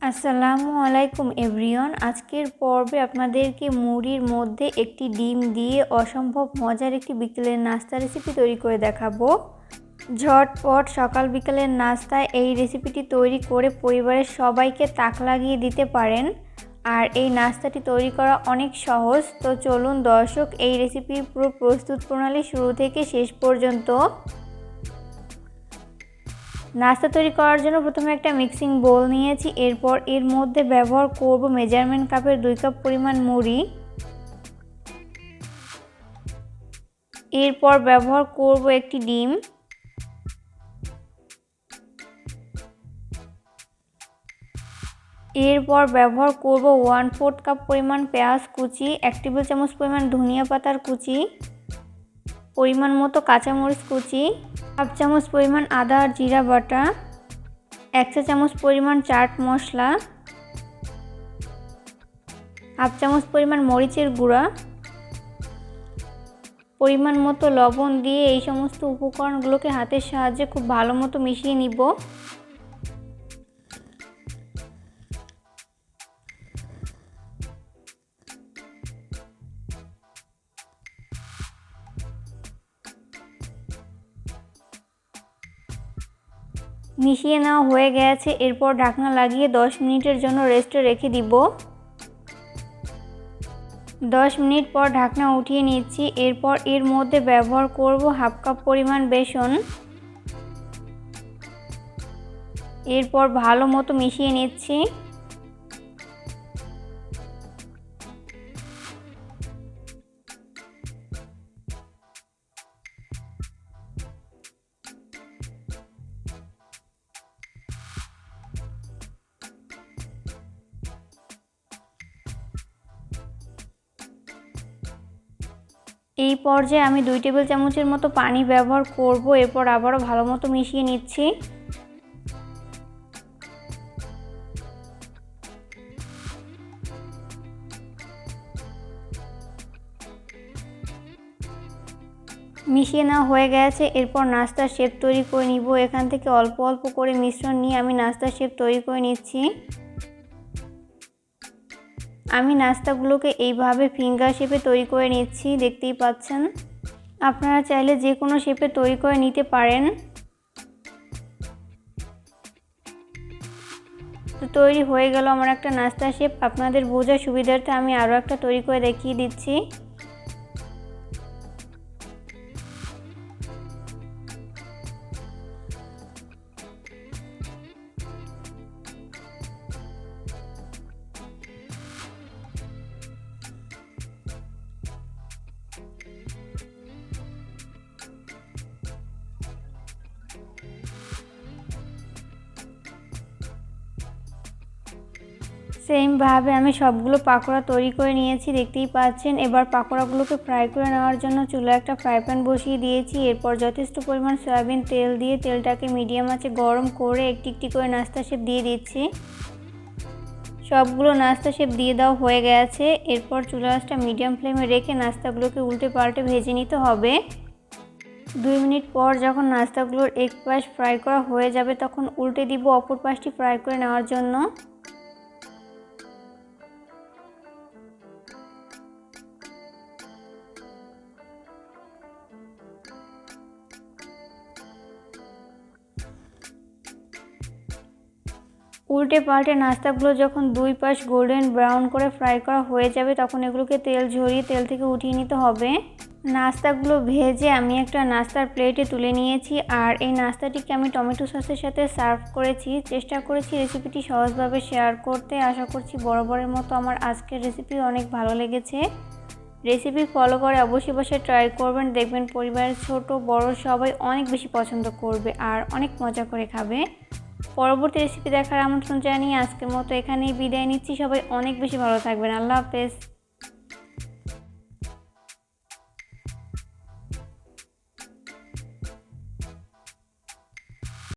আসসালামু আলাইকুম এভরিওয়ান। আজকের পর্বে আপনাদেরকে মুড়ির মধ্যে একটি ডিম দিয়ে অসম্ভব মজার একটি বিকেলের নাস্তা রেসিপি তৈরি করে দেখাবো। ঝটপট সকাল বিকেলের নাস্তায় এই রেসিপিটি তৈরি করে পরিবারের সবাইকে তাক লাগিয়ে দিতে পারেন। আর এই নাস্তাটি তৈরি করা অনেক সহজ। তো চলুন দর্শক, এই রেসিপির পুরো প্রস্তুত প্রণালী শুরু থেকে শেষ পর্যন্ত। নাস্তা তৈরি করার জন্য প্রথমে একটা মিক্সিং বোল নিয়েছি। এরপর এর মধ্যে ব্যবহার করব মেজারমেন্ট কাপের 2 কাপ পরিমাণ মুড়ি। এরপর ব্যবহার করব একটি ডিম। এরপর ব্যবহার করব 1/4 কাপ পরিমাণ পেঁয়াজ কুচি, 1 টেবিল চামচ পরিমাণ ধনিয়া পাতার কুচি, পরিমাণ মতো কাঁচামরিচ কুচি, 1/2 চামচ পরিমাণ আদা আর জিরা বাটা, 1 চা চামচ পরিমাণ চাট মশলা, 1/2 চামচ পরিমাণ মরিচের গুঁড়া, পরিমাণ মতো লবণ দিয়ে এই সমস্ত উপকরণগুলোকে হাতের সাহায্যে খুব ভালো মতো মিশিয়ে নিব। মিশিয়ে নেওয়া হয়ে গেছে। এরপর ঢাকনা লাগিয়ে 10 মিনিটের জন্য রেস্টে রেখে দিব। 10 মিনিট পর ঢাকনা উঠিয়ে নিচ্ছি। এরপর এর মধ্যে ব্যবহার করব 1/2 কাপ পরিমাণ বেসন। এরপর ভালো মতো মিশিয়ে নিচ্ছি। এই পর্যায়ে আমি 2 টেবিল চামচের মতো পানি ব্যবহার করব। এরপর আবারও ভালো মতো মিশিয়ে নিচ্ছি। মিশিয়ে নেওয়া হয়ে গেছে। এরপর নাস্তার শেপ তৈরি করে নিব। এখান থেকে অল্প অল্প করে মিশ্রণ নিয়ে আমি নাস্তার শেপ তৈরি করে নিচ্ছি। আমি নাস্তাগুলোকে এইভাবে ফিঙ্গার শেপে তৈরি করে নিচ্ছি, দেখতেই পাচ্ছেন। আপনারা চাইলে যে কোনো শেপে তৈরি করে নিতে পারেন। তো তৈরি হয়ে গেল আমার একটা নাস্তার শেপ। আপনাদের বোঝার সুবিধার্থে আমি আরও একটা তৈরি করে দেখিয়ে দিচ্ছি। সেমভাবে আমি সবগুলো পাকোড়া তৈরি করে নিয়েছি, দেখতেই পাচ্ছেন। এবার পাকোড়াগুলোকে ফ্রাই করে নেওয়ার জন্য চুলায় একটা ফ্রাই প্যান বসিয়ে দিয়েছি। এরপর যথেষ্ট পরিমাণ সয়াবিন তেল দিয়ে তেলটাকে মিডিয়াম আঁচে গরম করে একটি একটি করে নাস্তা শেপ দিয়ে দিচ্ছি। সবগুলো নাস্তা শেপ দিয়ে দেওয়া হয়ে গেছে। এরপর চুলা আঁচটা মিডিয়াম ফ্লেমে রেখে নাস্তাগুলোকে উল্টে পাল্টে ভেজে নিতে হবে। 2 মিনিট পর যখন নাস্তাগুলোর এক পাশ ফ্রাই করা হয়ে যাবে তখন উল্টে দিব অপর পাশটি ফ্রাই করে নেওয়ার জন্য। উল্টে পাল্টে নাস্তাগুলো যখন 2 পাশ গোল্ডেন ব্রাউন করে ফ্রাই করা হয়ে যাবে তখন এগুলোকে তেল ঝরিয়ে তেল থেকে উঠিয়ে নিতে হবে। নাস্তাগুলো ভেজে আমি একটা নাস্তার প্লেটে তুলে নিয়েছি। আর এই নাস্তাটিকে আমি টমেটো সসের সাথে সার্ভ করেছি। চেষ্টা করেছি রেসিপিটি সহজভাবে শেয়ার করতে। আশা করছি বরাবরের মতো আমার আজকের রেসিপি অনেক ভালো লেগেছে। রেসিপি ফলো করে অবশ্যই বাসায় ট্রাই করবেন, দেখবেন পরিবারের ছোট বড় সবাই অনেক বেশি পছন্দ করবে আর অনেক মজা করে খাবে। পরবর্তী রেসিপি দেখার আমন্ত্রণ জানিয়ে আজকের মতো এখানেই বিদায় নিচ্ছি। সবাই অনেক বেশি ভালো থাকবেন। আল্লাহ হাফেজ।